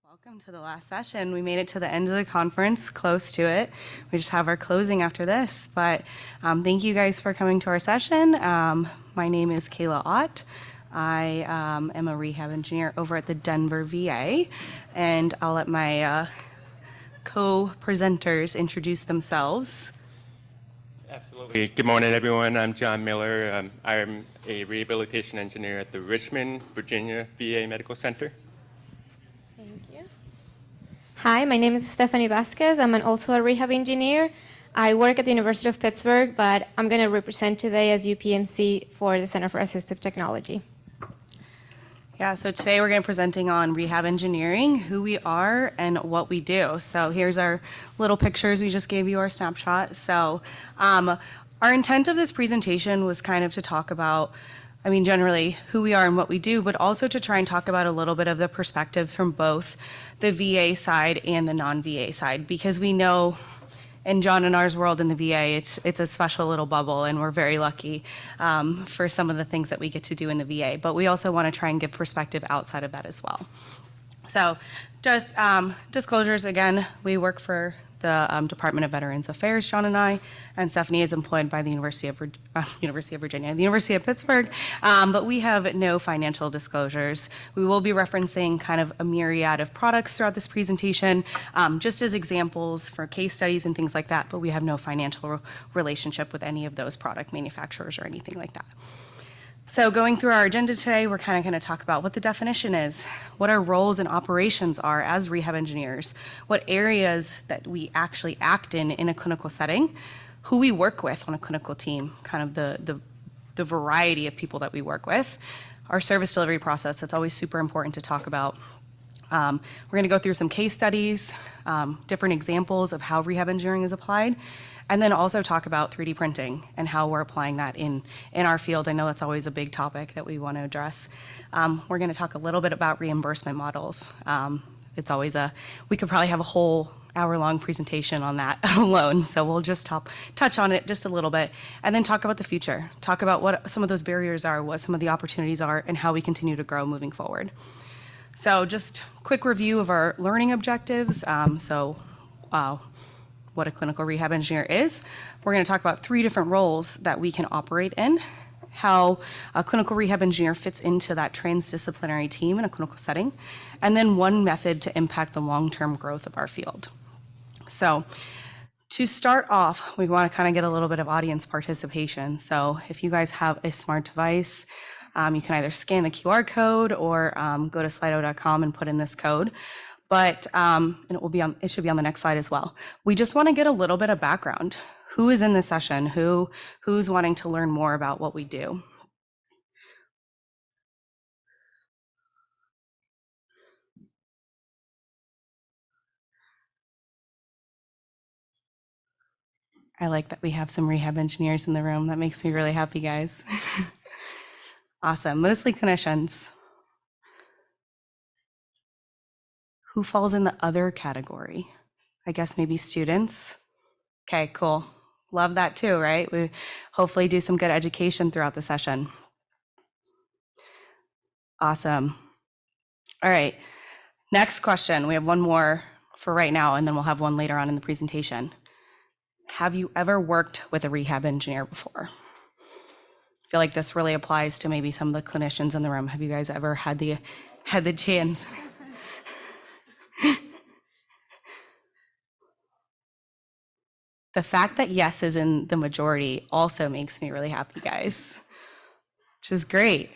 Welcome to the last session. We made it to the end of the conference, close to it. We just have our closing after this, but thank you guys for coming to our session. My name is Kaila Ott. I am a rehab engineer over at the Denver VA, and I'll let my co-presenters introduce themselves. Absolutely. Good morning, everyone. I'm John Miller. I'm a rehabilitation engineer at the Richmond, Virginia VA Medical Center. Thank you. Hi, my name is Stephanie Vasquez. I'm also a rehab engineer. I work at the University of Pittsburgh, but I'm going to represent today as UPMC for the Center for Assistive Technology. Yeah, so today we're going to be presenting on rehab engineering, who we are and what we do. So here's our little pictures. We just gave you our snapshot. So our intent of this presentation was kind of to talk about, generally who we are and what we do, but also to try and talk about a little bit of the perspectives from both the VA side and the non-VA side, because we know in John and ours world in the VA, it's a special little bubble, and we're very lucky for some of the things that we get to do in the VA. But we also want to try and give perspective outside of that as well. So just disclosures, again, we work for the Department of Veterans Affairs, John and I, and Stephanie is employed by the University of Virginia, the University of Pittsburgh, but we have no financial disclosures. We will be referencing kind of a myriad of products throughout this presentation, just as examples for case studies and things like that, but we have no financial relationship with any of those product manufacturers or anything like that. So going through our agenda today, we're kind of going to talk about what the definition is, what our roles and operations are as rehab engineers, what areas that we actually act in a clinical setting, who we work with on a clinical team, kind of the variety of people that we work with, our service delivery process. That's always super important to talk about. We're going to go through some case studies, different examples of how rehab engineering is applied, and then also talk about 3D printing and how we're applying that in our field. I know that's always a big topic that we want to address. We're going to talk a little bit about reimbursement models. It's always we could probably have a whole hour-long presentation on that alone, so we'll just touch on it just a little bit, and then talk about the future, talk about what some of those barriers are, what some of the opportunities are, and how we continue to grow moving forward. So just quick review of our learning objectives. What a clinical rehab engineer is. We're going to talk about 3 different roles that we can operate in, how a clinical rehab engineer fits into that transdisciplinary team in a clinical setting, and then 1 method to impact the long-term growth of our field. So to start off, we want to kind of get a little bit of audience participation. So if you guys have a smart device, you can either scan the QR code or go to slido.com and put in this code. But and it should be on the next slide as well. We just want to get a little bit of background. Who is in this session? Who's wanting to learn more about what we do? I like that we have some rehab engineers in the room. That makes me really happy, guys. Awesome. Mostly clinicians. Who falls in the other category? I guess maybe students. Okay, cool. Love that too, right? We hopefully do some good education throughout the session. Awesome. All right, next question. We have 1 more for right now, and then we'll have 1 later on in the presentation. Have you ever worked with a rehab engineer before? I feel like this really applies to maybe some of the clinicians in the room. Have you guys ever had the chance? The fact that yes is in the majority also makes me really happy, guys, which is great.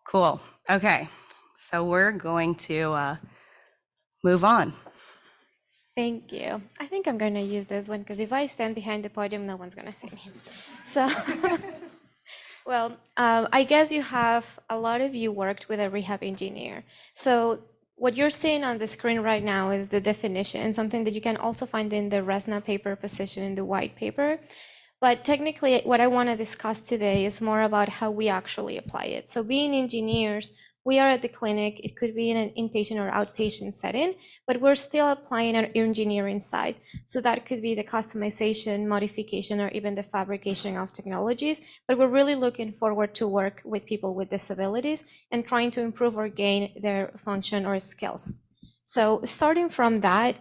Cool. Okay, so we're going to move on. Thank you. I think I'm going to use this one because if I stand behind the podium, no one's going to see me. So, well, I guess a lot of you worked with a rehab engineer. So what you're seeing on the screen right now is the definition, something that you can also find in the RESNA paper position in the white paper. But technically, what I want to discuss today is more about how we actually apply it. So being engineers, we are at the clinic, it could be in an inpatient or outpatient setting, but we're still applying our engineering side. So that could be the customization, modification, or even the fabrication of technologies. But we're really looking forward to work with people with disabilities and trying to improve or gain their function or skills. So starting from that,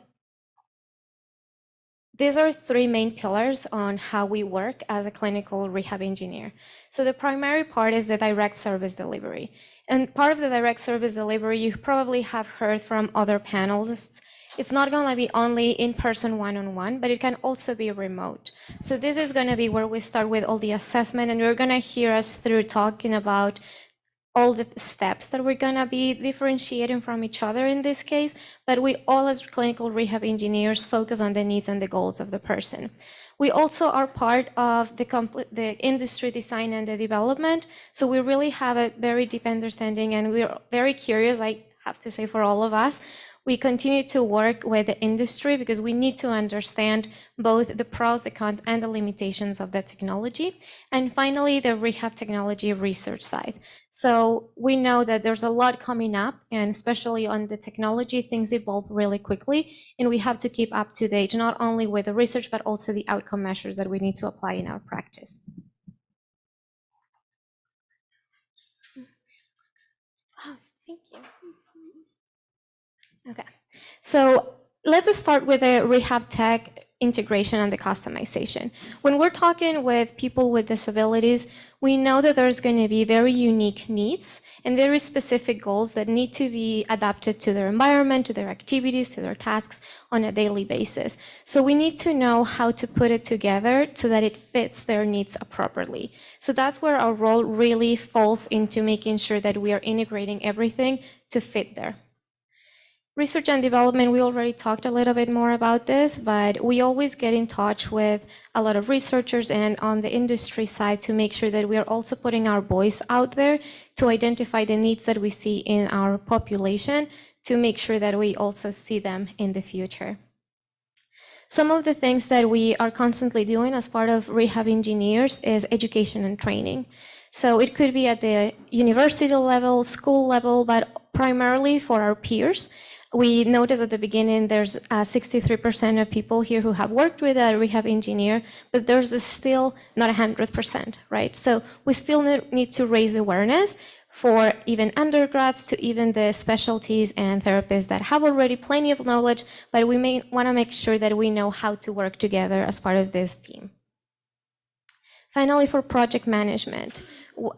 these are three main pillars on how we work as a clinical rehab engineer. So the primary part is the direct service delivery. And part of the direct service delivery, you probably have heard from other panelists, it's not going to be only in-person one-on-one, but it can also be remote. So this is going to be where we start with all the assessment, and you're going to hear us through talking about all the steps that we're going to be differentiating from each other in this case, but we all as clinical rehab engineers focus on the needs and the goals of the person. We also are part of the industry design and the development, so we really have a very deep understanding, and we're very curious, I have to say, for all of us. We continue to work with the industry because we need to understand both the pros, the cons, and the limitations of the technology. And finally, the rehab technology research side. So we know that there's a lot coming up, and especially on the technology, things evolve really quickly, and we have to keep up to date, not only with the research, but also the outcome measures that we need to apply in our practice. Oh, thank you. Okay, so let's start with the rehab tech integration and the customization. When we're talking with people with disabilities, we know that there's going to be very unique needs and very specific goals that need to be adapted to their environment, to their activities, to their tasks on a daily basis. So we need to know how to put it together so that it fits their needs appropriately. So that's where our role really falls into making sure that we are integrating everything to fit there. Research and development, we already talked a little bit more about this, but we always get in touch with a lot of researchers and on the industry side to make sure that we are also putting our voice out there to identify the needs that we see in our population to make sure that we also see them in the future. Some of the things that we are constantly doing as part of rehab engineers is education and training. So it could be at the university level, school level, but primarily for our peers. We noticed at the beginning there's 63% of people here who have worked with a rehab engineer, but there's still not 100%, right? So we still need to raise awareness for even undergrads to even the specialties and therapists that have already plenty of knowledge, but we may want to make sure that we know how to work together as part of this team. Finally, for project management,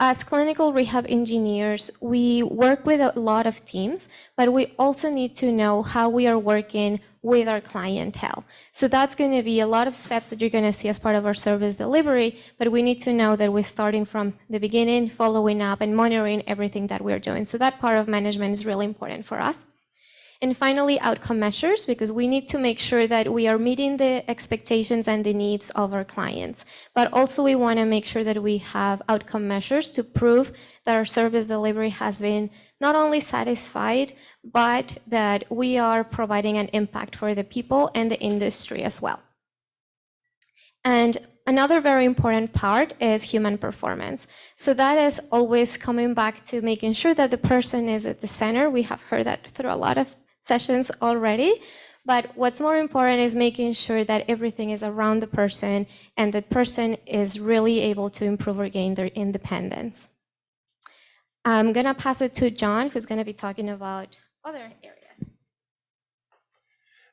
as clinical rehab engineers, we work with a lot of teams, but we also need to know how we are working with our clientele. So that's going to be a lot of steps that you're going to see as part of our service delivery, but we need to know that we're starting from the beginning, following up, and monitoring everything that we're doing. So that part of management is really important for us. And finally, outcome measures, because we need to make sure that we are meeting the expectations and the needs of our clients. But also we want to make sure that we have outcome measures to prove that our service delivery has been not only satisfied, but that we are providing an impact for the people and the industry as well. And another very important part is human performance. So that is always coming back to making sure that the person is at the center. We have heard that through a lot of sessions already, but what's more important is making sure that everything is around the person and that person is really able to improve or gain their independence. I'm gonna pass it to John, who's gonna be talking about other areas.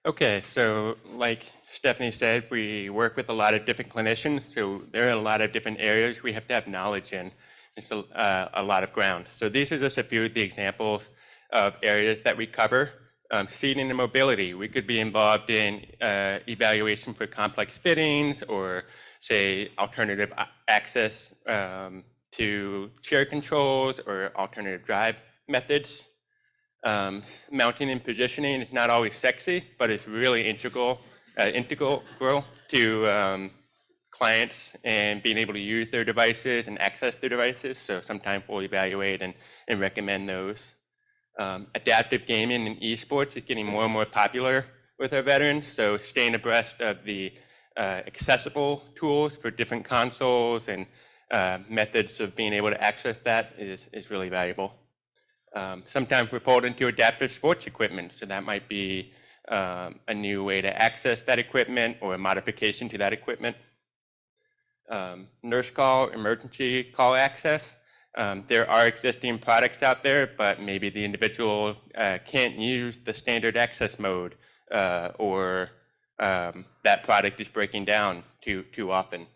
Okay, so like Stephanie said, we work with a lot of different clinicians, so there are a lot of different areas we have to have knowledge in. It's a lot of ground. So these are just a few of the examples of areas that we cover. Seating and mobility, we could be involved in evaluation for complex fittings or say alternative access to chair controls or alternative drive methods. Mounting and positioning is not always sexy, but it's really integral to clients and being able to use their devices and access their devices. So sometimes we'll evaluate and recommend those. Adaptive gaming and esports is getting more and more popular with our veterans, so staying abreast of the accessible tools for different consoles and methods of being able to access that is really valuable. Sometimes we're pulled into adaptive sports equipment, so that might be a new way to access that equipment or a modification to that equipment. Nurse call, emergency call access. There are existing products out there, but maybe the individual can't use the standard access mode, or that product is breaking down too often,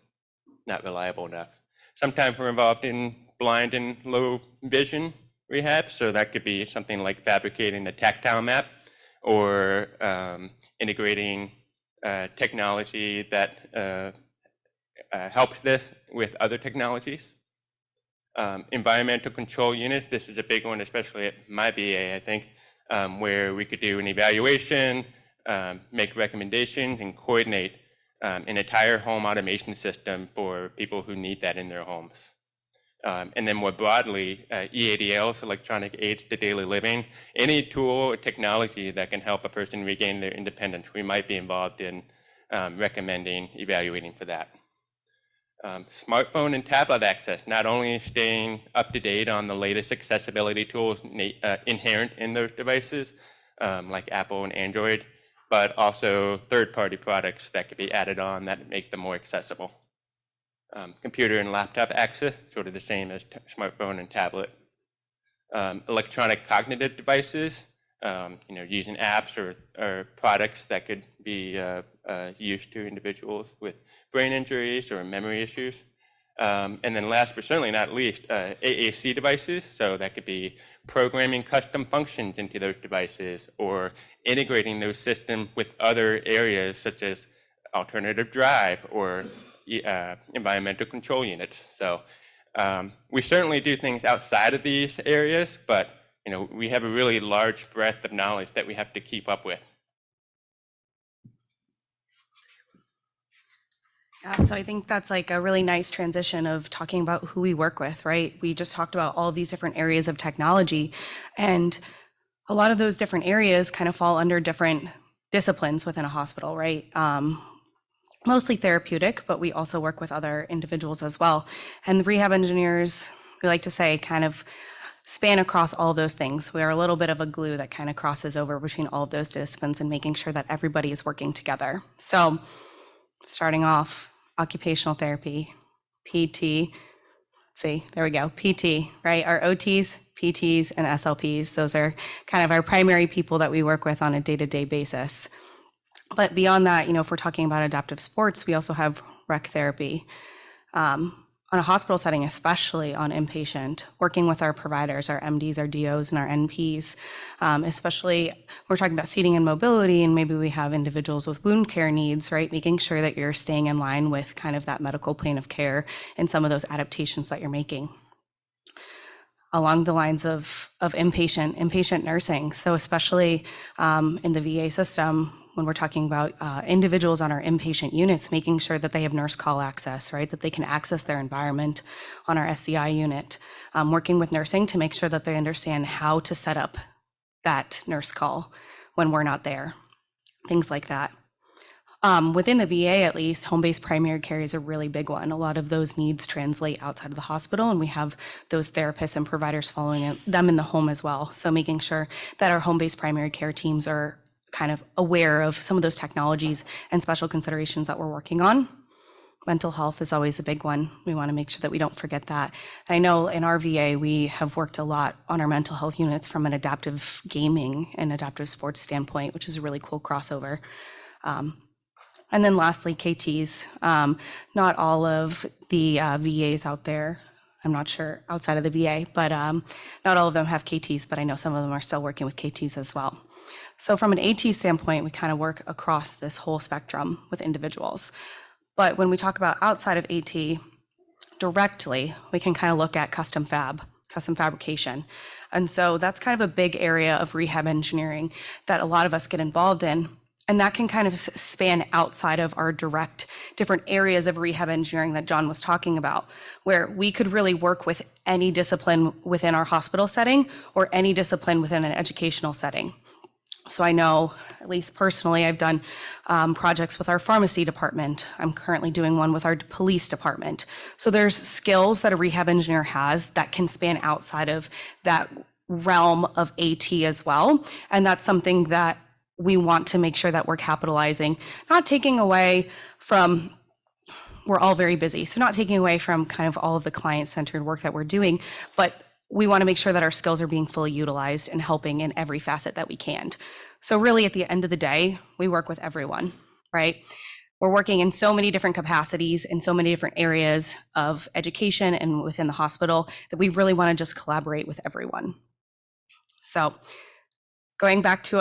not reliable enough. Sometimes we're involved in blind and low vision rehab, so that could be something like fabricating a tactile map or integrating technology that helps this with other technologies. Environmental control units, this is a big one, especially at my VA, I think, where we could do an evaluation, make recommendations, and coordinate an entire home automation system for people who need that in their homes. And then more broadly, EADLs, electronic aids to daily living, any tool or technology that can help a person regain their independence, we might be involved in recommending, evaluating for that. Smartphone and tablet access, not only staying up to date on the latest accessibility tools inherent in those devices, like Apple and Android, but also third-party products that could be added on that make them more accessible. Computer and laptop access, sort of the same as smartphone and tablet. Electronic cognitive devices, using apps or products that could be used to individuals with brain injuries or memory issues. And then last but certainly not least, AAC devices. So that could be programming custom functions into those devices or integrating those systems with other areas such as alternative drive or environmental control units. So we certainly do things outside of these areas, but we have a really large breadth of knowledge that we have to keep up with. Yeah, so I think that's like a really nice transition of talking about who we work with, right? We just talked about all these different areas of technology, and a lot of those different areas kind of fall under different disciplines within a hospital, right? Mostly therapeutic, but we also work with other individuals as well. And the rehab engineers, we like to say, kind of span across all those things. We are a little bit of a glue that kind of crosses over between all of those disciplines and making sure that everybody is working together. So starting off, occupational therapy, PT, there we go, PT, right? Our OTs, PTs, and SLPs, those are kind of our primary people that we work with on a day-to-day basis. But beyond that, if we're talking about adaptive sports, we also have rec therapy. On a hospital setting, especially on inpatient, working with our providers, our MDs, our DOs, and our NPs, especially we're talking about seating and mobility, and maybe we have individuals with wound care needs, right? Making sure that you're staying in line with kind of that medical plan of care and some of those adaptations that you're making. Along the lines of inpatient nursing. So especially in the VA system, when we're talking about individuals on our inpatient units, making sure that they have nurse call access, right? That they can access their environment on our SCI unit. Working with nursing to make sure that they understand how to set up that nurse call when we're not there. Things like that. Within the VA, at least, home-based primary care is a really big one. A lot of those needs translate outside of the hospital, and we have those therapists and providers following them in the home as well. So making sure that our home-based primary care teams are kind of aware of some of those technologies and special considerations that we're working on. Mental health is always a big one. We want to make sure that we don't forget that. I know in our VA, we have worked a lot on our mental health units from an adaptive gaming and adaptive sports standpoint, which is a really cool crossover. And then lastly, KTs. Not all of the VAs out there, I'm not sure outside of the VA, but not all of them have KTs, but I know some of them are still working with KTs as well. So from an AT standpoint, we kind of work across this whole spectrum with individuals. But when we talk about outside of AT directly, we can kind of look at custom fabrication. And so that's kind of a big area of rehab engineering that a lot of us get involved in. And that can kind of span outside of our direct different areas of rehab engineering that John was talking about, where we could really work with any discipline within our hospital setting or any discipline within an educational setting. So I know, at least personally, I've done projects with our pharmacy department. I'm currently doing one with our police department. So there's skills that a rehab engineer has that can span outside of that realm of AT as well. And that's something that we want to make sure that we're capitalizing, not taking away from, we're all very busy, so not taking away from kind of all of the client-centered work that we're doing, but we want to make sure that our skills are being fully utilized and helping in every facet that we can. So really at the end of the day, we work with everyone, right? We're working in so many different capacities in so many different areas of education and within the hospital that we really want to just collaborate with everyone. So going back to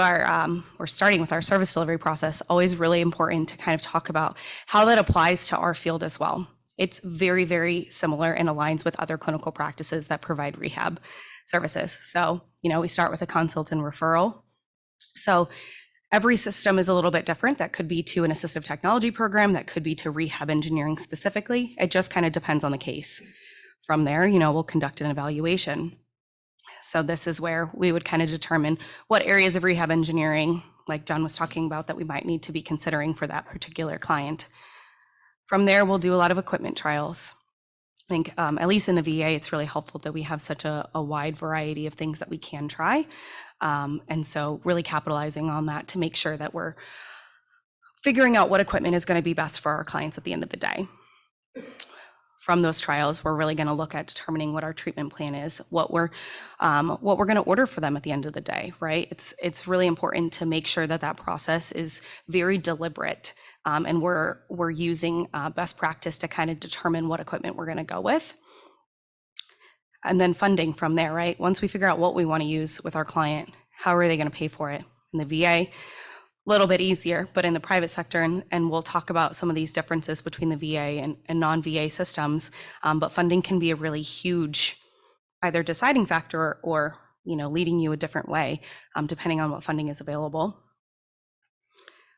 or starting with our service delivery process, always really important to kind of talk about how that applies to our field as well. It's very, very similar and aligns with other clinical practices that provide rehab services. So, we start with a consult and referral. So every system is a little bit different. That could be to an assistive technology program, that could be to rehab engineering specifically. It just kind of depends on the case. From there, we'll conduct an evaluation. So this is where we would kind of determine what areas of rehab engineering, like John was talking about, that we might need to be considering for that particular client. From there, we'll do a lot of equipment trials. I think, at least in the VA, it's really helpful that we have such a wide variety of things that we can try. And so really capitalizing on that to make sure that we're figuring out what equipment is going to be best for our clients at the end of the day. From those trials, we're really going to look at determining what our treatment plan is, what we're going to order for them at the end of the day, right? It's really important to make sure that that process is very deliberate, and we're using best practice to kind of determine what equipment we're going to go with. And then funding from there, right? Once we figure out what we want to use with our client, how are they going to pay for it? In the VA, a little bit easier, but in the private sector, and we'll talk about some of these differences between the VA and non-VA systems, but funding can be a really huge either deciding factor or leading you a different way, depending on what funding is available.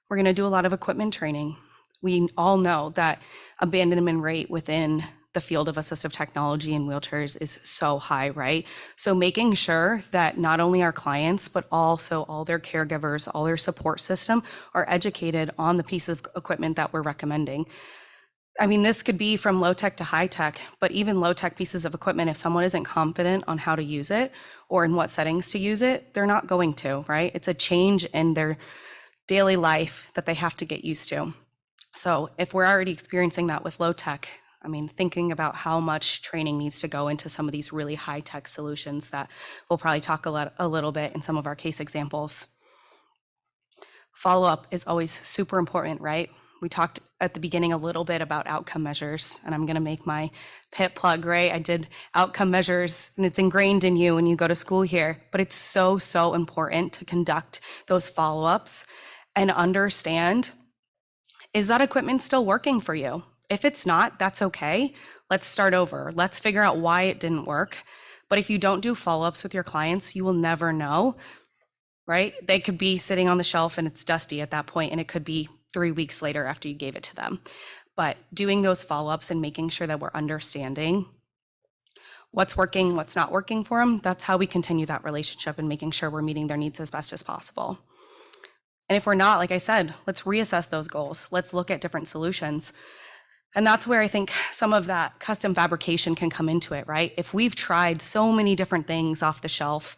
We're going to do a lot of equipment training. We all know that abandonment rate within the field of assistive technology and wheelchairs is so high, right? So making sure that not only our clients, but also all their caregivers, all their support system are educated on the piece of equipment that we're recommending. I mean, this could be from low tech to high tech, but even low tech pieces of equipment, if someone isn't confident on how to use it or in what settings to use it, they're not going to, right? It's a change in their daily life that they have to get used to. So if we're already experiencing that with low tech, I mean, thinking about how much training needs to go into some of these really high-tech solutions that we'll probably talk a little bit in some of our case examples. Follow-up is always super important, right? We talked at the beginning a little bit about outcome measures, and I'm going to make my pit plug, right? I did outcome measures, and it's ingrained in you when you go to school here, but it's so, so important to conduct those follow-ups and understand, is that equipment still working for you? If it's not, that's okay. Let's start over. Let's figure out why it didn't work. But if you don't do follow-ups with your clients, you will never know, right? They could be sitting on the shelf and it's dusty at that point, and it could be 3 weeks later after you gave it to them. But doing those follow-ups and making sure that we're understanding what's working, what's not working for them, that's how we continue that relationship and making sure we're meeting their needs as best as possible. And if we're not, like I said, let's reassess those goals. Let's look at different solutions. And that's where I think some of that custom fabrication can come into it, right? If we've tried so many different things off the shelf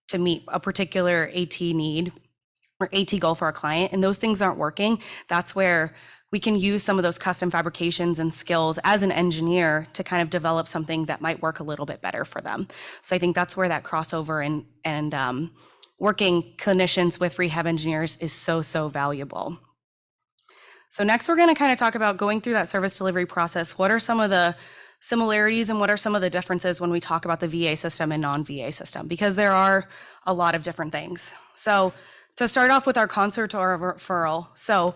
to meet a particular AT need or AT goal for our client, and those things aren't working, that's where we can use some of those custom fabrications and skills as an engineer to kind of develop something that might work a little bit better for them. So I think that's where that crossover and working clinicians with rehab engineers is so, so valuable. So next, we're going to kind of talk about going through that service delivery process. What are some of the similarities and what are some of the differences when we talk about the VA system and non-VA system? Because there are a lot of different things. So to start off with our consult or referral. So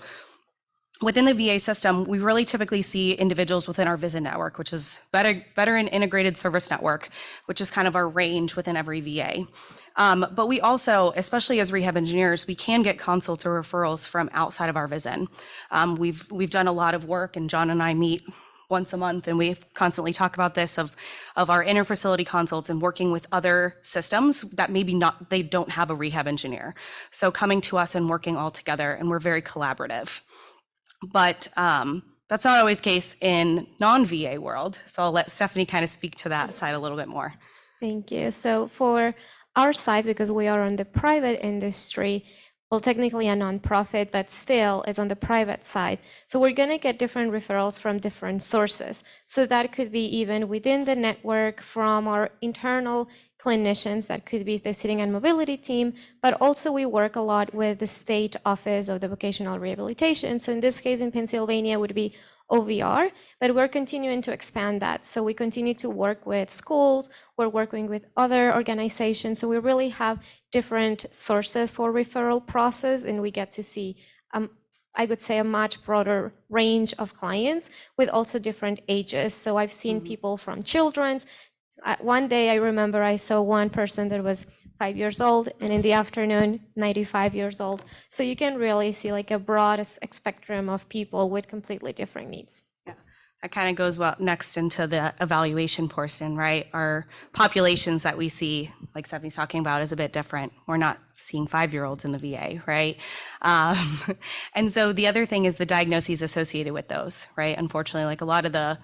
within the VA system, we really typically see individuals within our visit network, which is veteran integrated service network, which is kind of our range within every VA. But we also, especially as rehab engineers, we can get consults or referrals from outside of our VISN. We've done a lot of work, and John and I meet once a month, and we constantly talk about this of our interfacility consults and working with other systems that maybe they don't have a rehab engineer. So coming to us and working all together, and we're very collaborative. But that's not always the case in non-VA world. So I'll let Stephanie kind of speak to that side a little bit more. Thank you. So for our side, because we are on the private industry, well, technically a nonprofit, but still is on the private side. So we're going to get different referrals from different sources. So that could be even within the network from our internal clinicians, that could be the sitting and mobility team, but also we work a lot with the state office of the vocational rehabilitation. So in this case, in Pennsylvania would be OVR, but we're continuing to expand that. So we continue to work with schools, we're working with other organizations. So we really have different sources for referral process, and we get to see, I would say, a much broader range of clients with also different ages. So I've seen people from children's. One day I remember I saw one person that was 5 years old, and in the afternoon, 95 years old. So you can really see like a broad spectrum of people with completely different needs. Yeah, that kind of goes well next into the evaluation portion, right? Our populations that we see, like Stephanie's talking about, is a bit different. We're not seeing 5-year-olds in the VA, right? And so the other thing is the diagnoses associated with those, right? Unfortunately, like a lot of the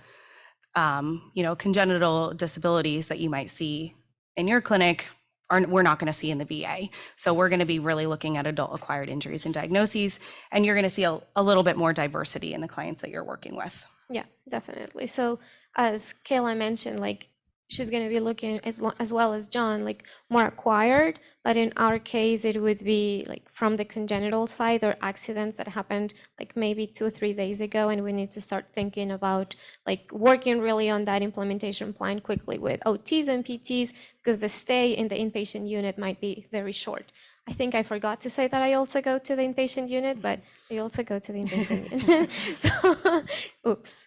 congenital disabilities that you might see in your clinic we're not going to see in the VA. So we're going to be really looking at adult acquired injuries and diagnoses, and you're going to see a little bit more diversity in the clients that you're working with. Yeah, definitely. So as Kaila mentioned, like she's going to be looking as well as John, like more acquired, but in our case, it would be like from the congenital side or accidents that happened like maybe 2 or 3 days ago, and we need to start thinking about like working really on that implementation plan quickly with OTs and PTs, because the stay in the inpatient unit might be very short. I think I forgot to say that I also go to the inpatient unit, but I also go to the inpatient unit. So, oops.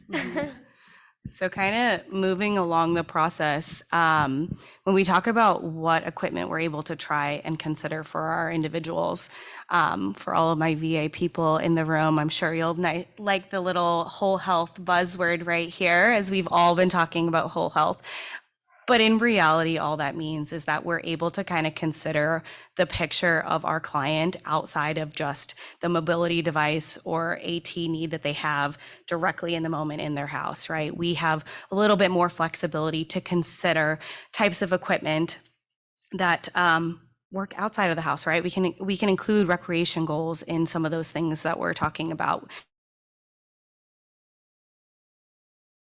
So kind of moving along the process, when we talk about what equipment we're able to try and consider for our individuals, for all of my VA people in the room, I'm sure you'll like the little whole health buzzword right here, as we've all been talking about whole health. But in reality, all that means is that we're able to kind of consider the picture of our client outside of just the mobility device or AT need that they have directly in the moment in their house, right? We have a little bit more flexibility to consider types of equipment that work outside of the house, right? We can include recreation goals in some of those things that we're talking about.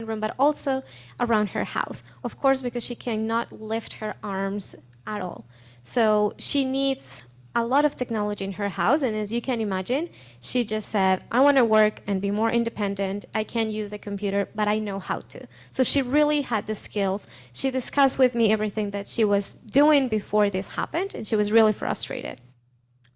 Room, but also around her house, of course, because she cannot lift her arms at all. So she needs a lot of technology in her house. And as you can imagine, she just said, I want to work and be more independent. I can't use the computer, but I know how to. So she really had the skills. She discussed with me everything that she was doing before this happened, and she was really frustrated.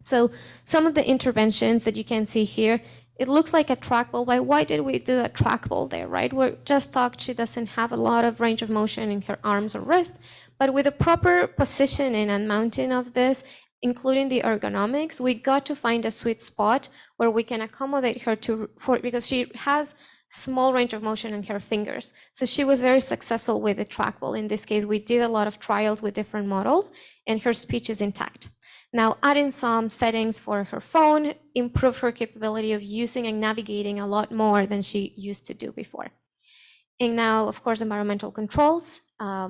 So some of the interventions that you can see here, it looks like a trackball, but why did we do a trackball there, right? We just talked, she doesn't have a lot of range of motion in her arms or wrist, but with the proper positioning and mounting of this, including the ergonomics, we got to find a sweet spot where we can accommodate her because she has small range of motion in her fingers. So she was very successful with the trackball. In this case, we did a lot of trials with different models, and her speech is intact. Now, adding some settings for her phone improved her capability of using and navigating a lot more than she used to do before. And now, of course, environmental controls.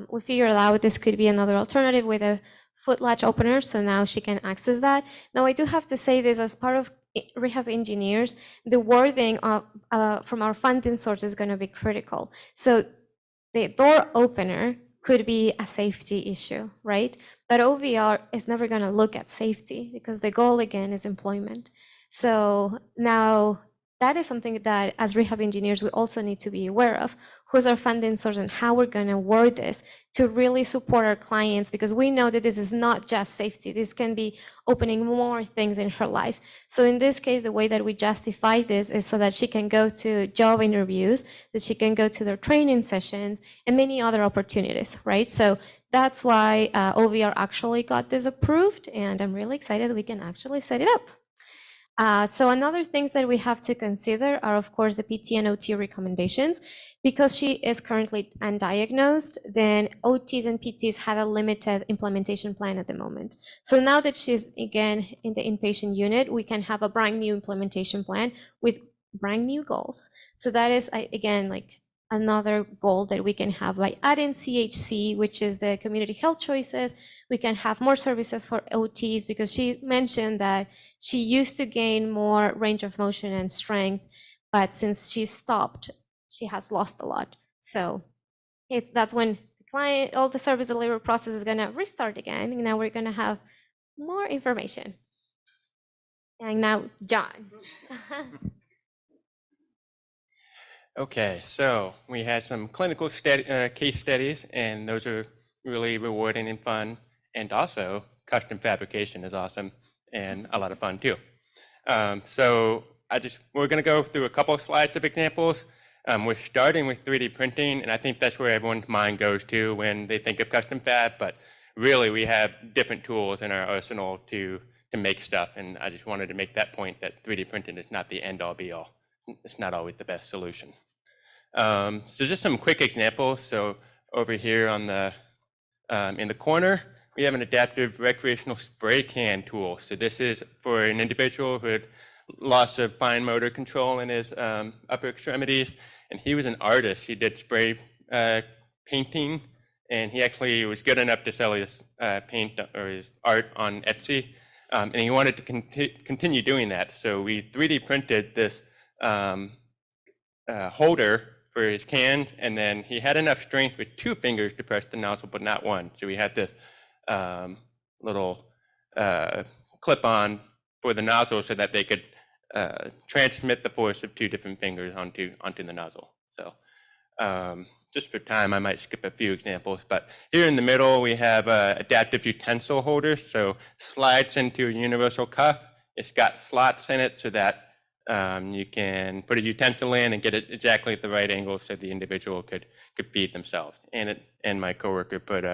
We figured out this could be another alternative with a foot latch opener, so now she can access that. Now, I do have to say this, as part of rehab engineers, the wording from our funding source is going to be critical. So the door opener could be a safety issue, right? But OVR is never going to look at safety, because the goal again is employment. So now that is something that as rehab engineers we also need to be aware of. Who's our funding source and how we're going to word this to really support our clients, because we know that this is not just safety. This can be opening more things in her life. So in this case, the way that we justify this is so that she can go to job interviews, that she can go to their training sessions, and many other opportunities, right? So that's why OVR actually got this approved, and I'm really excited we can actually set it up. So another things that we have to consider are, of course, the PT and OT recommendations. Because she is currently undiagnosed, then OTs and PTs have a limited implementation plan at the moment. So now that she's again in the inpatient unit, we can have a brand new implementation plan with brand new goals. So that is, again, like another goal that we can have by adding CHC, which is the community health choices. We can have more services for OTs, because she mentioned that she used to gain more range of motion and strength, but since she stopped, she has lost a lot. So that's when the client, all the service delivery process is going to restart again. And now we're going to have more information. And now, John. Okay, so we had some clinical case studies, and those are really rewarding and fun. And also, custom fabrication is awesome and a lot of fun too. So we're going to go through a couple of slides of examples. We're starting with 3D printing, and I think that's where everyone's mind goes to when they think of custom fab. But really, we have different tools in our arsenal to make stuff, and I just wanted to make that point that 3D printing is not the end-all, be-all. It's not always the best solution. So just some quick examples. So over here on the in the corner, we have an adaptive recreational spray can tool. So this is for an individual who had loss of fine motor control in his upper extremities, and he was an artist. He did spray painting, and he actually was good enough to sell his paint or his art on Etsy, and he wanted to continue doing that. So we 3D printed this holder for his cans, and then he had enough strength with 2 fingers to press the nozzle, but not 1. So we had this little clip-on for the nozzle so that they could transmit the force of 2 different fingers onto the nozzle. So just for time, I might skip a few examples, but here in the middle, we have adaptive utensil holders. So slides into a universal cuff. It's got slots in it so that you can put a utensil in and get it exactly at the right angle so the individual could feed themselves. And my coworker put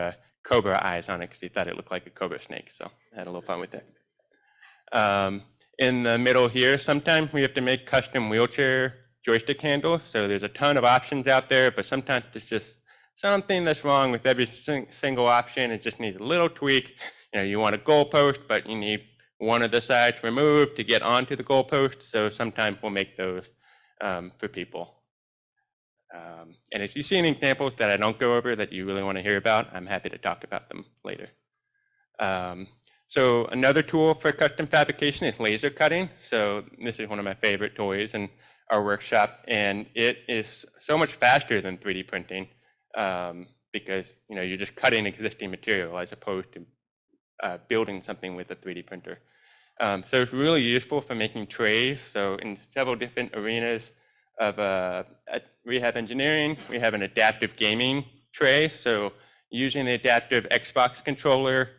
cobra eyes on it because he thought it looked like a cobra snake. So I had a little fun with it. In the middle here, sometimes we have to make custom wheelchair joystick handles. So there's a ton of options out there, but sometimes there's just something that's wrong with every single option. It just needs a little tweak. You want a goalpost, but you need one of the sides removed to get onto the goalpost. So sometimes we'll make those for people. And if you see any examples that I don't go over that you really want to hear about, I'm happy to talk about them later. So another tool for custom fabrication is laser cutting. So this is one of my favorite toys in our workshop, and it is so much faster than 3D printing because you're just cutting existing material as opposed to building something with a 3D printer. So it's really useful for making trays. So in several different arenas of rehab engineering, we have an adaptive gaming tray. So using the adaptive Xbox controller,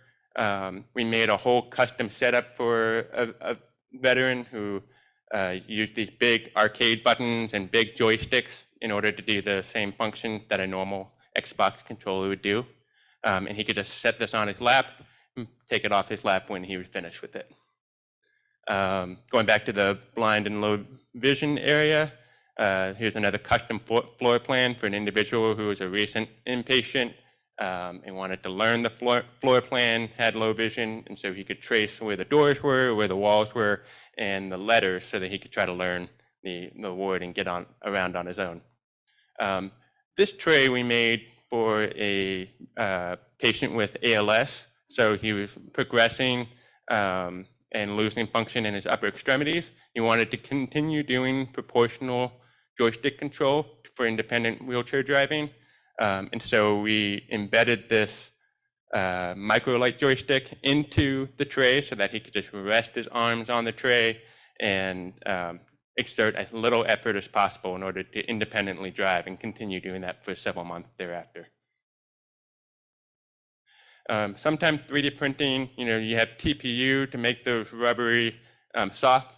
we made a whole custom setup for a veteran who used these big arcade buttons and big joysticks in order to do the same function that a normal Xbox controller would do. And he could just set this on his lap, take it off his lap when he was finished with it. Going back to the blind and low vision area, here's another custom floor plan for an individual who was a recent inpatient and wanted to learn the floor plan, had low vision, and so he could trace where the doors were, where the walls were, and the letters so that he could try to learn the ward and get around on his own. This tray we made for a patient with ALS. So he was progressing and losing function in his upper extremities. He wanted to continue doing proportional joystick control for independent wheelchair driving. And so we embedded this micro-light joystick into the tray so that he could just rest his arms on the tray and exert as little effort as possible in order to independently drive and continue doing that for several months thereafter. Sometimes 3D printing, you have TPU to make those rubbery soft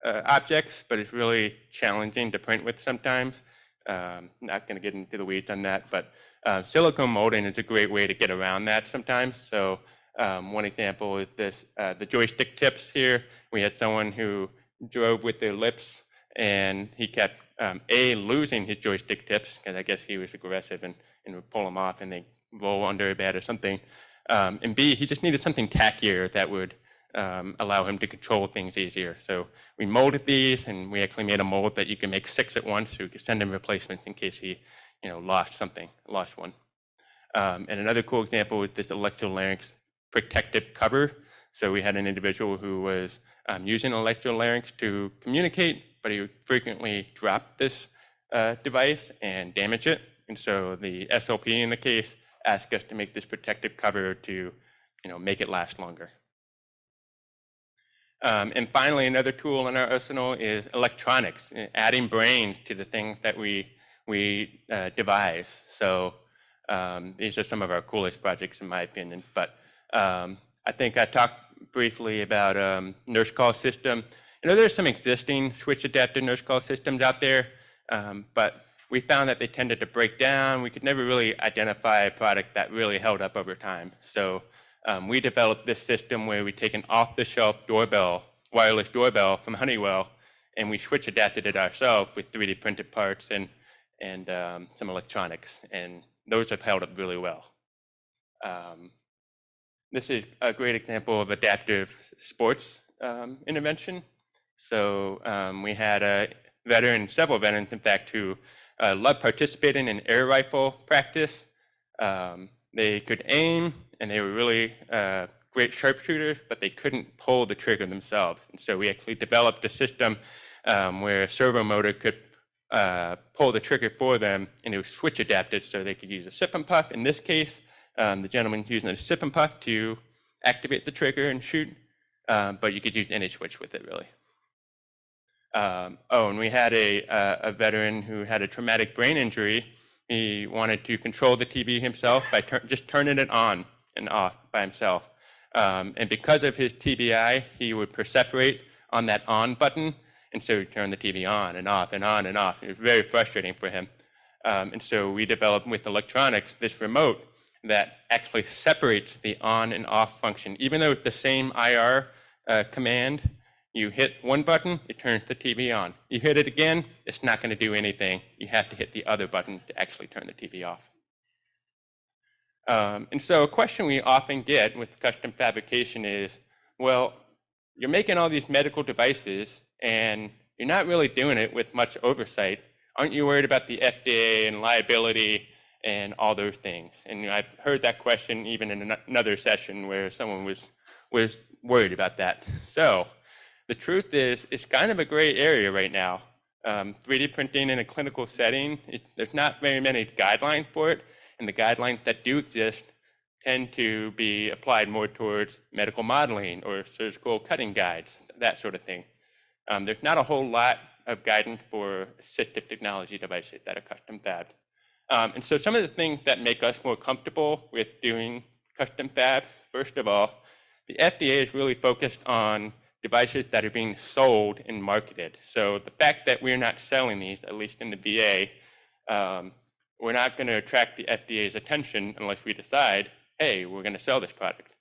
objects, but it's really challenging to print with sometimes. Not going to get into the weeds on that, but silicone molding is a great way to get around that sometimes. So one example is this, the joystick tips here. We had someone who drove with their lips, and he kept losing his joystick tips, because I guess he was aggressive and would pull them off and they roll under a bed or something. And B, he just needed something tackier that would allow him to control things easier. So we molded these, and we actually made a mold that you can make 6 at once, so you can send him replacements in case he, lost one. And another cool example is this electrolarynx protective cover. So we had an individual who was using electrolarynx to communicate, but he would frequently drop this device and damage it. And so the SLP in the case asked us to make this protective cover to, make it last longer. And finally, another tool in our arsenal is electronics, adding brains to the things that we devise. So these are some of our coolest projects, in my opinion. But I think I talked briefly about nurse call system. There's some existing switch adapter nurse call systems out there, but we found that they tended to break down. We could never really identify a product that really held up over time. So we developed this system where we take an off-the-shelf doorbell, wireless doorbell from Honeywell, and we switch adapted it ourselves with 3D printed parts and some electronics, and those have held up really well. This is a great example of adaptive sports intervention. So we had several veterans, in fact, who loved participating in air rifle practice. They could aim, and they were really great sharpshooters, but they couldn't pull the trigger themselves. And so we actually developed a system where a servo motor could pull the trigger for them, and it was switch adapted, so they could use a sip and puff. In this case, the gentleman's using a sip and puff to activate the trigger and shoot, but you could use any switch with it, really. And we had a veteran who had a traumatic brain injury. He wanted to control the TV himself by just turning it on and off by himself. And because of his TBI, he would perseverate on that on button, and so he'd turn the TV on and off and on and off. It was very frustrating for him. And so we developed with electronics this remote that actually separates the on and off function. Even though it's the same IR command, you hit one button, it turns the TV on. You hit it again, it's not going to do anything. You have to hit the other button to actually turn the TV off. And so a question we often get with custom fabrication is, well, you're making all these medical devices and you're not really doing it with much oversight. Aren't you worried about the FDA and liability and all those things? And I've heard that question even in another session where someone was worried about that. So the truth is, it's kind of a gray area right now. 3D printing in a clinical setting, there's not very many guidelines for it, and the guidelines that do exist tend to be applied more towards medical modeling or surgical cutting guides, that sort of thing. There's not a whole lot of guidance for assistive technology devices that are custom fabbed. And so some of the things that make us more comfortable with doing custom fab, first of all, the FDA is really focused on devices that are being sold and marketed. So the fact that we're not selling these, at least in the VA, we're not going to attract the FDA's attention unless we decide, hey, we're going to sell this product.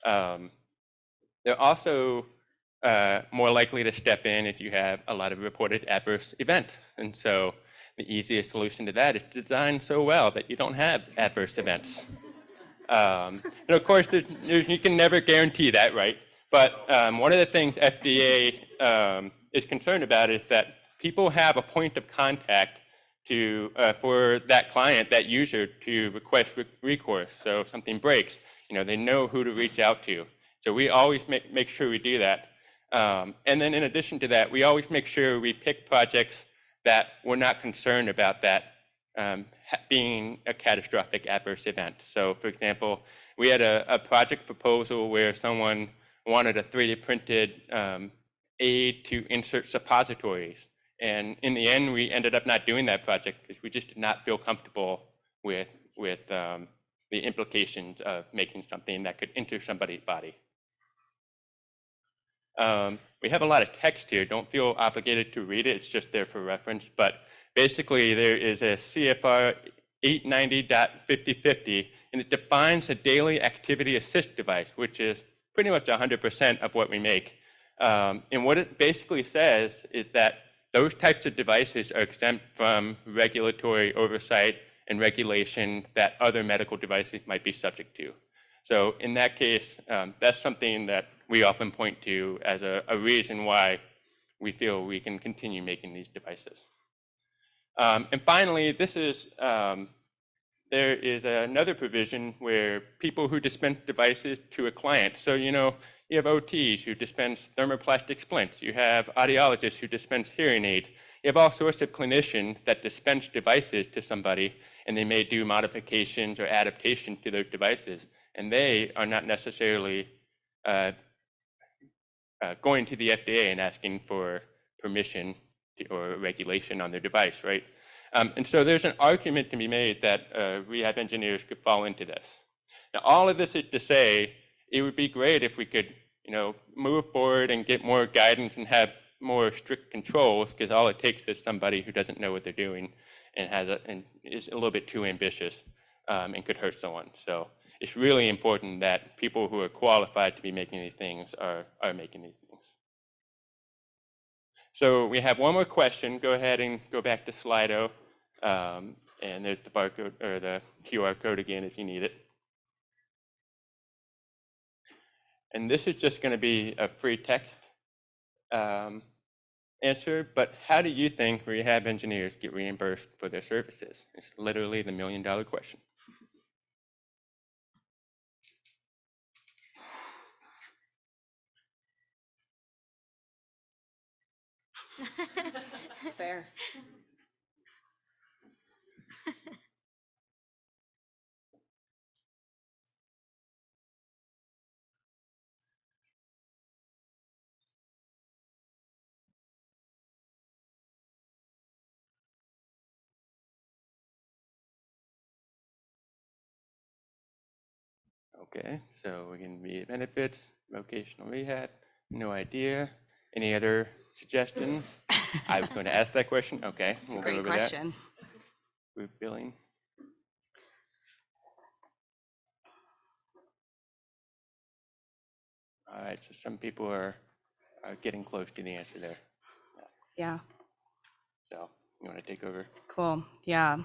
They're also more likely to step in if you have a lot of reported adverse events. And so the easiest solution to that is to design so well that you don't have adverse events. And of course, you can never guarantee that, right? But one of the things FDA is concerned about is that people have a point of contact for that client, that user, to request recourse. So if something breaks, they know who to reach out to. So we always make sure we do that. And then in addition to that, we always make sure we pick projects that we're not concerned about that being a catastrophic adverse event. So for example, we had a project proposal where someone wanted a 3D printed aid to insert suppositories. And in the end, we ended up not doing that project because we just did not feel comfortable with the implications of making something that could enter somebody's body. We have a lot of text here. Don't feel obligated to read it. It's just there for reference. But basically, there is a CFR 890.5050, and it defines a daily activity assist device, which is pretty much 100% of what we make. And what it basically says is that those types of devices are exempt from regulatory oversight and regulation that other medical devices might be subject to. So in that case, that's something that we often point to as a reason why we feel we can continue making these devices. And finally, there is another provision where people who dispense devices to a client, so you have OTs who dispense thermoplastic splints, you have audiologists who dispense hearing aids, you have all sorts of clinicians that dispense devices to somebody, and they may do modifications or adaptation to those devices, and they are not necessarily going to the FDA and asking for permission or regulation on their device, right? And so there's an argument to be made that rehab engineers could fall into this. Now, all of this is to say, it would be great if we could, move forward and get more guidance and have more strict controls, because all it takes is somebody who doesn't know what they're doing and is a little bit too ambitious and could hurt someone. So it's really important that people who are qualified to be making these things are making these things. So we have one more question. Go ahead and go back to Slido. And there's the barcode or the QR code again if you need it. And this is just going to be a free text answer, but how do you think rehab engineers get reimbursed for their services? It's literally the million-dollar question. Fair. Okay, so we're going to be benefits, vocational rehab, no idea. Any other suggestions? I was going to ask that question. Okay, It's a great question. Group billing. All right, so some people are getting close to the answer there. Yeah. So you want to take over? Cool. Yeah.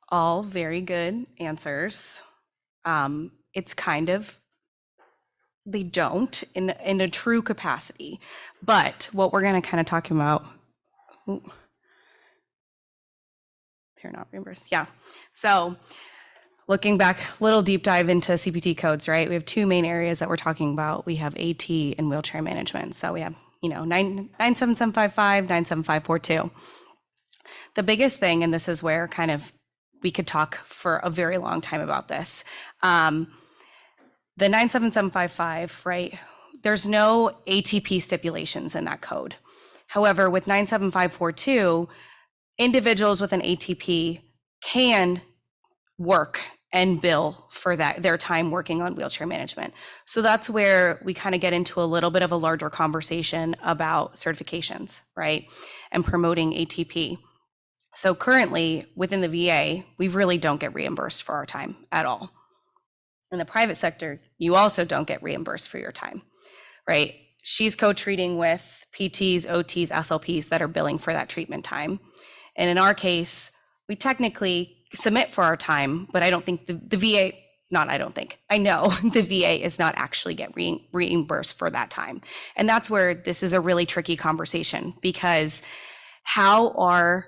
All very good answers. It's kind of, they don't in a true capacity, but what we're going to kind of talk about, they're not reimbursed. Yeah. So looking back, little deep dive into CPT codes, right? We have two main areas that we're talking about. We have AT and wheelchair management. So we have, 97755, 97542. The biggest thing, and this is where kind of we could talk for a very long time about this. The 97755, right? There's no ATP stipulations in that code. However, with 97542, individuals with an ATP can work and bill for their time working on wheelchair management. So that's where we kind of get into a little bit of a larger conversation about certifications, right? And promoting ATP. So currently within the VA, we really don't get reimbursed for our time at all. In the private sector, you also don't get reimbursed for your time, right? She's co-treating with PTs, OTs, SLPs that are billing for that treatment time. And in our case, we technically submit for our time, but I don't think the VA, I know the VA is not actually get reimbursed for that time. And that's where this is a really tricky conversation, because how are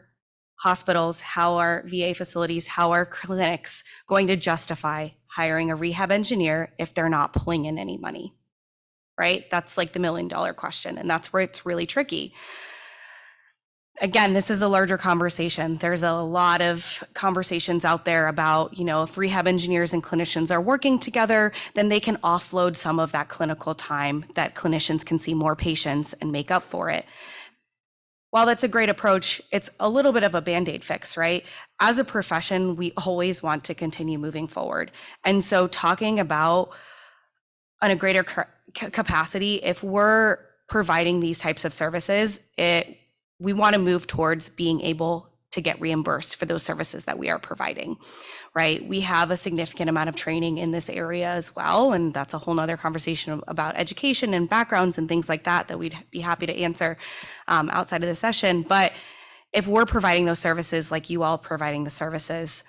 hospitals, how are VA facilities, how are clinics going to justify hiring a rehab engineer if they're not pulling in any money, right? That's like the million-dollar question, and that's where it's really tricky. Again, this is a larger conversation. There's a lot of conversations out there about, if rehab engineers and clinicians are working together, then they can offload some of that clinical time that clinicians can see more patients and make up for it. While that's a great approach, it's a little bit of a Band-Aid fix, right? As a profession, we always want to continue moving forward. And so talking about on a greater capacity, if we're providing these types of services, we want to move towards being able to get reimbursed for those services that we are providing, right? We have a significant amount of training in this area as well, and that's a whole nother conversation about education and backgrounds and things like that we'd be happy to answer outside of the session. But if we're providing those services like you all providing the services,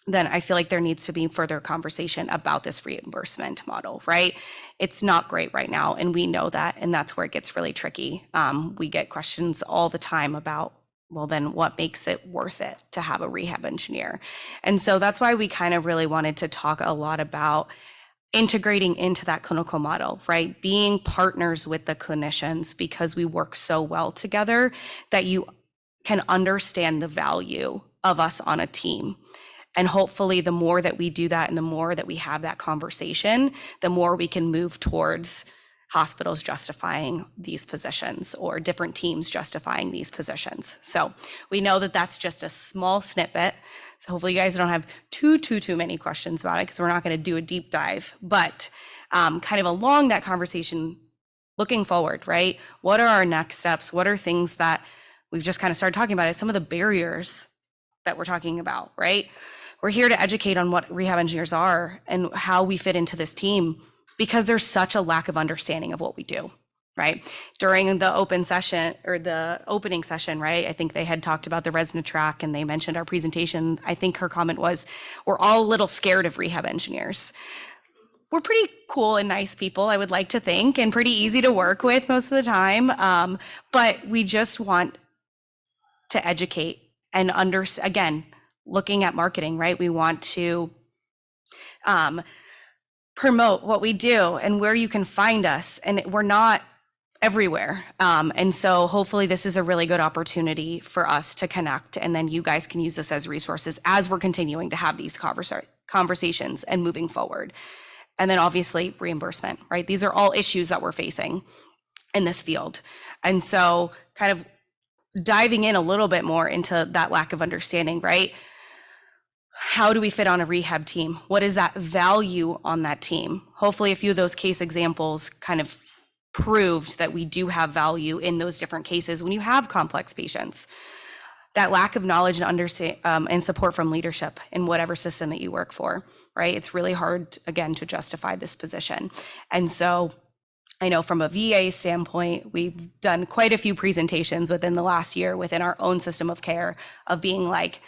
then I feel like there needs to be further conversation about this reimbursement model, right? It's not great right now, and we know that, and that's where it gets really tricky. We get questions all the time about, well, then what makes it worth it to have a rehab engineer? And so that's why we kind of really wanted to talk a lot about integrating into that clinical model, right? Being partners with the clinicians, because we work so well together that you can understand the value of us on a team. And hopefully the more that we do that and the more that we have that conversation, the more we can move towards hospitals justifying these positions or different teams justifying these positions. So we know that that's just a small snippet. So hopefully you guys don't have too many questions about it, because we're not going to do a deep dive, but kind of along that conversation, looking forward, right? What are our next steps? What are things that we've just kind of started talking about? It, some of the barriers that we're talking about, right? We're here to educate on what rehab engineers are and how we fit into this team, because there's such a lack of understanding of what we do, right? During the open session, or the opening session, right? I think they had talked about the RESNA Track and they mentioned our presentation. I think her comment was, we're all a little scared of rehab engineers. We're pretty cool and nice people, I would like to think, and pretty easy to work with most of the time. But we just want to educate and again, looking at marketing, right? We want to promote what we do and where you can find us, and we're not everywhere. And so hopefully this is a really good opportunity for us to connect, and then you guys can use this as resources as we're continuing to have these conversations and moving forward. And then obviously reimbursement, right? These are all issues that we're facing in this field. And so kind of diving in a little bit more into that lack of understanding, right? How do we fit on a rehab team? What is that value on that team? Hopefully a few of those case examples kind of proved that we do have value in those different cases when you have complex patients. That lack of knowledge and understand and support from leadership in whatever system that you work for, right? It's really hard, again, to justify this position. And so I know from a VA standpoint, we've done quite a few presentations within the last year within our own system of care of being like,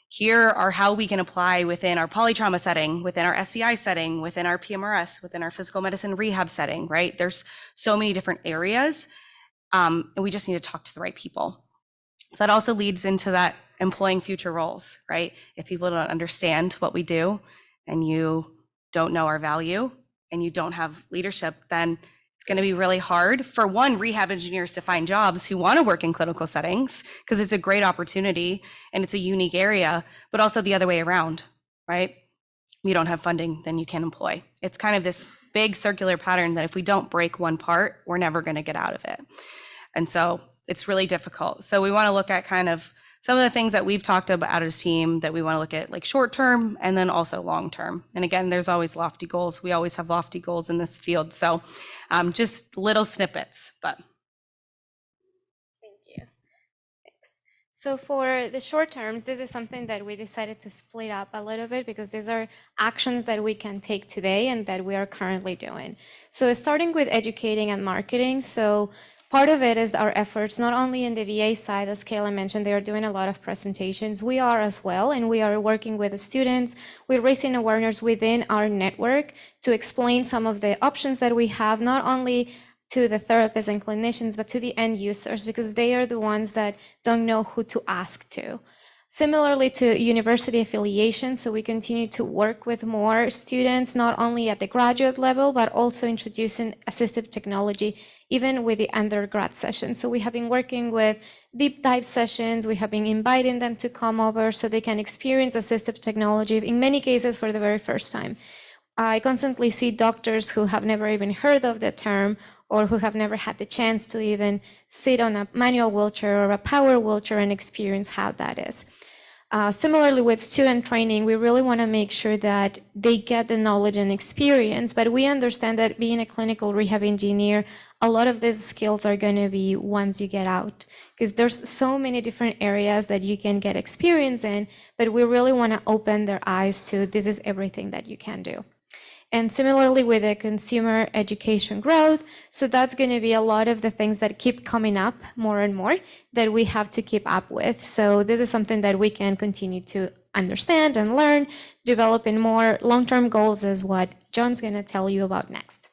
here are how we can apply within our polytrauma setting, within our SCI setting, within our PMRS, within our physical medicine rehab setting, right? There's so many different areas, and we just need to talk to the right people. That also leads into that employing future roles, right? If people don't understand what we do and you don't know our value and you don't have leadership, then it's going to be really hard for rehab engineers to find jobs who want to work in clinical settings, because it's a great opportunity and it's a unique area, but also the other way around, right? You don't have funding, then you can't employ. It's kind of this big circular pattern that if we don't break one part, we're never going to get out of it. And so it's really difficult. So we want to look at kind of some of the things that we've talked about as a team that we want to look at, like short term and then also long term. And again, there's always lofty goals. We always have lofty goals in this field. So just little snippets, but. Thank you. Thanks. So for the short terms, this is something that we decided to split up a little bit, because these are actions that we can take today and that we are currently doing. So starting with educating and marketing. So part of it is our efforts, not only in the VA side, as Kaila mentioned, they are doing a lot of presentations. We are as well, and we are working with the students. We're raising awareness within our network to explain some of the options that we have, not only to the therapists and clinicians, but to the end users, because they are the ones that don't know who to ask to. Similarly to university affiliation, so we continue to work with more students, not only at the graduate level, but also introducing assistive technology, even with the undergrad sessions. So we have been working with deep dive sessions. We have been inviting them to come over so they can experience assistive technology, in many cases for the very first time. I constantly see doctors who have never even heard of the term, or who have never had the chance to even sit on a manual wheelchair or a power wheelchair and experience how that is. Similarly with student training, we really want to make sure that they get the knowledge and experience, but we understand that being a clinical rehab engineer, a lot of these skills are going to be once you get out, because there's so many different areas that you can get experience in, but we really want to open their eyes to this is everything that you can do. And similarly with the consumer education growth, so that's going to be a lot of the things that keep coming up more and more that we have to keep up with. So this is something that we can continue to understand and learn, developing more long-term goals is what John's going to tell you about next.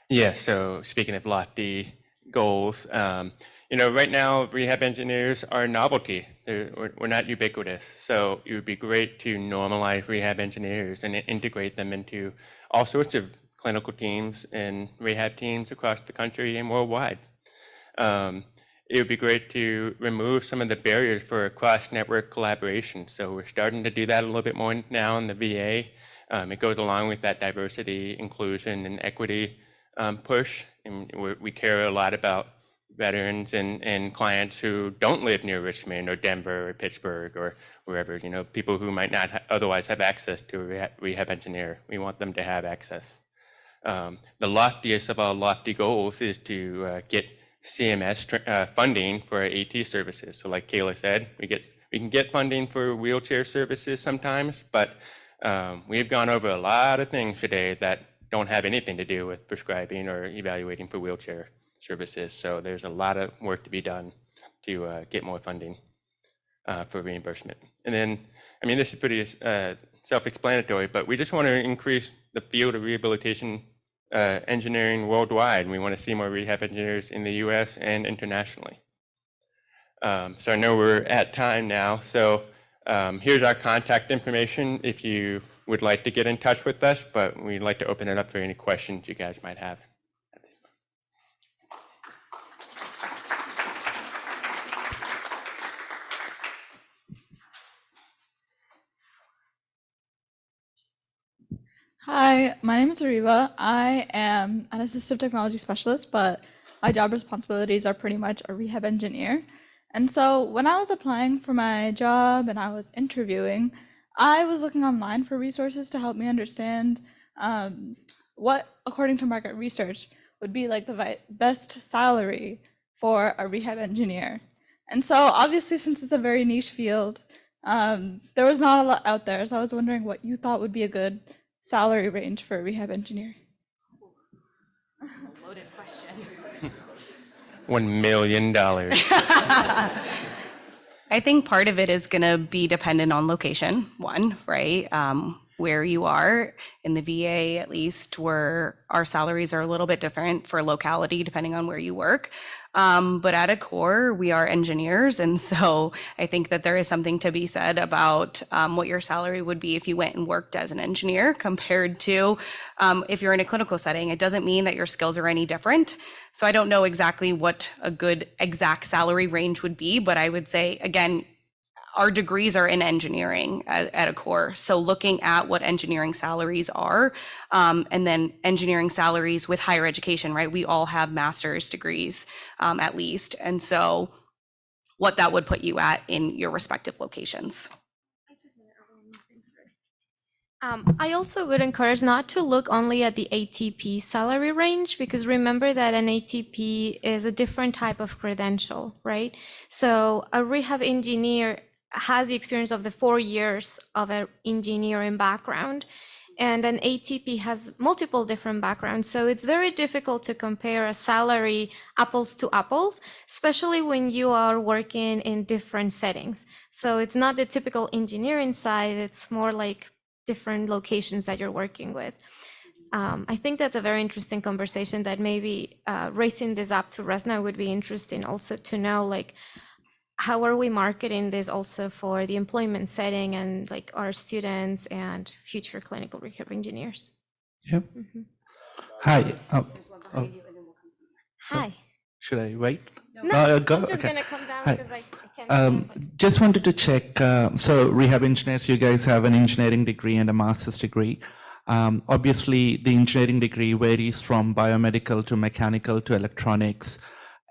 Yeah, so speaking of lofty goals, right now rehab engineers are a novelty. We're not ubiquitous. So it would be great to normalize rehab engineers and integrate them into all sorts of clinical teams and rehab teams across the country and worldwide. It would be great to remove some of the barriers for cross-network collaboration. So we're starting to do that a little bit more now in the VA. It goes along with that diversity, inclusion, and equity push. And we care a lot about veterans and clients who don't live near Richmond or Denver or Pittsburgh or wherever, people who might not otherwise have access to a rehab engineer. We want them to have access. The loftiest of our lofty goals is to get CMS funding for our AT services. So like Kaila said, we can get funding for wheelchair services sometimes, but we've gone over a lot of things today that don't have anything to do with prescribing or evaluating for wheelchair services. So there's a lot of work to be done to get more funding for reimbursement. And then, this is pretty self-explanatory, but we just want to increase the field of rehabilitation engineering worldwide. We want to see more rehab engineers in the US and internationally. So I know we're at time now. So here's our contact information if you would like to get in touch with us, but we'd like to open it up for any questions you guys might have. Hi, my name is Ariva. I am an assistive technology specialist, but my job responsibilities are pretty much a rehab engineer. And so when I was applying for my job and I was interviewing, I was looking online for resources to help me understand what, according to market research, would be like the best salary for a rehab engineer. And so obviously, since it's a very niche field, there was not a lot out there. So I was wondering what you thought would be a good salary range for a rehab engineer. Loaded question. $1 million. I think part of it is going to be dependent on location, one, right? Where you are in the VA, at least, where our salaries are a little bit different for locality, depending on where you work. But at a core, we are engineers. And so I think that there is something to be said about what your salary would be if you went and worked as an engineer compared to if you're in a clinical setting. It doesn't mean that your skills are any different. So I don't know exactly what a good exact salary range would be, but I would say, again, our degrees are in engineering at a core. So looking at what engineering salaries are, and then engineering salaries with higher education, right? We all have master's degrees at least. And so what that would put you at in your respective locations. I also would encourage not to look only at the ATP salary range, because remember that an ATP is a different type of credential, right? So a rehab engineer has the experience of the 4 years of an engineering background, and an ATP has multiple different backgrounds. So it's very difficult to compare a salary apples to apples, especially when you are working in different settings. So it's not the typical engineering side, it's more like different locations that you're working with. I think that's a very interesting conversation that maybe raising this up to RESNA would be interesting also to know, like, how are we marketing this also for the employment setting and like our students and future clinical rehab engineers? Yep. Hi. Hi. Should I wait? No, go. I'm just Okay. gonna come down Hi. because I can't. Just wanted to check. So rehab engineers, you guys have an engineering degree and a master's degree. Obviously, the engineering degree varies from biomedical to mechanical to electronics,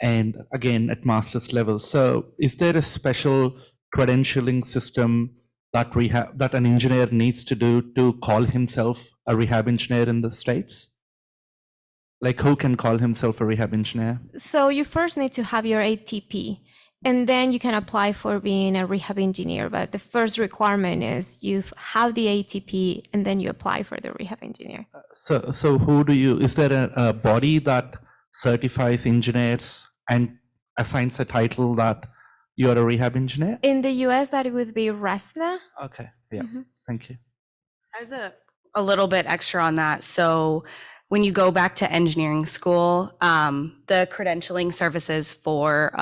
and again at master's level. So is there a special credentialing system that that an engineer needs to do to call himself a rehab engineer in the States? Like, who can call himself a rehab engineer? So you first need to have your ATP, and then you can apply for being a rehab engineer. But the first requirement is you have the ATP, and then you apply for the rehab engineer. So who do you, is there a body that certifies engineers and assigns a title that You're a rehab engineer? In the US, that would be RESNA. Okay, yeah, Mhm. thank you. As a little bit extra on that, so when you go back to engineering school, the credentialing services for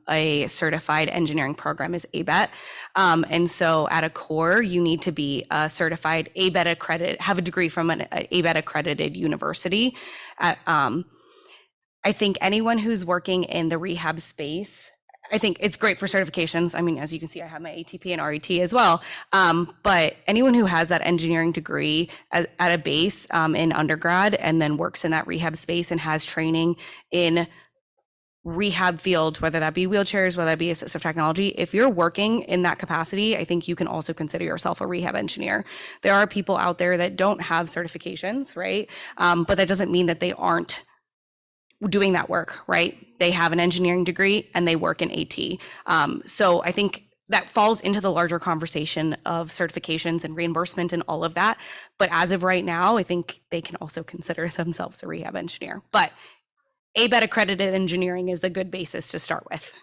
a certified engineering program is ABET. And so at a core, you need to be a certified ABET accredited, have a degree from an ABET accredited university. I think anyone who's working in the rehab space, I think it's great for certifications. I mean, as you can see, I have my ATP and RET as well. But anyone who has that engineering degree at a base in undergrad and then works in that rehab space and has training in rehab field, whether that be wheelchairs, whether that be assistive technology, if you're working in that capacity, I think you can also consider yourself a rehab engineer. There are people out there that don't have certifications, right? But that doesn't mean that they aren't doing that work, right? They have an engineering degree and they work in AT. So I think that falls into the larger conversation of certifications and reimbursement and all of that. But as of right now, I think they can also consider themselves a rehab engineer. But ABET accredited engineering is a good basis to start with.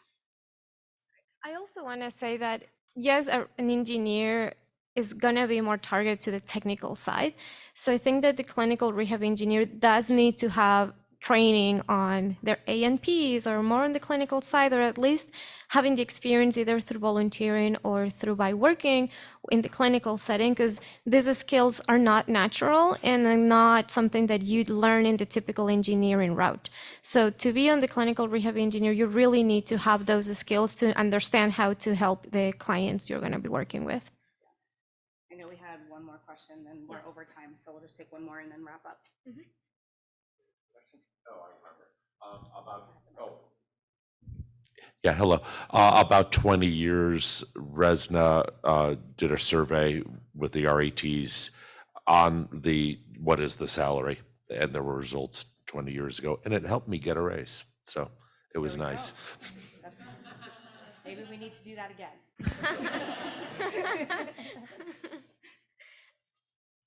I also want to say that, yes, an engineer is going to be more targeted to the technical side. So I think that the clinical rehab engineer does need to have training on their A&Ps or more on the clinical side, or at least having the experience either through volunteering or through by working in the clinical setting, because these skills are not natural and are not something that you'd learn in the typical engineering route. So to be on the clinical rehab engineer, you really need to have those skills to understand how to help the clients you're going to be working with. I know we had one more question and we're over time, so we'll just take one more and then wrap up. Yeah, hello. About 20 years, RESNA did a survey with the RETs on what is the salary, and there were results 20 years ago, and it helped me get a raise. So it was nice. Maybe we need to do that again.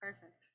Perfect.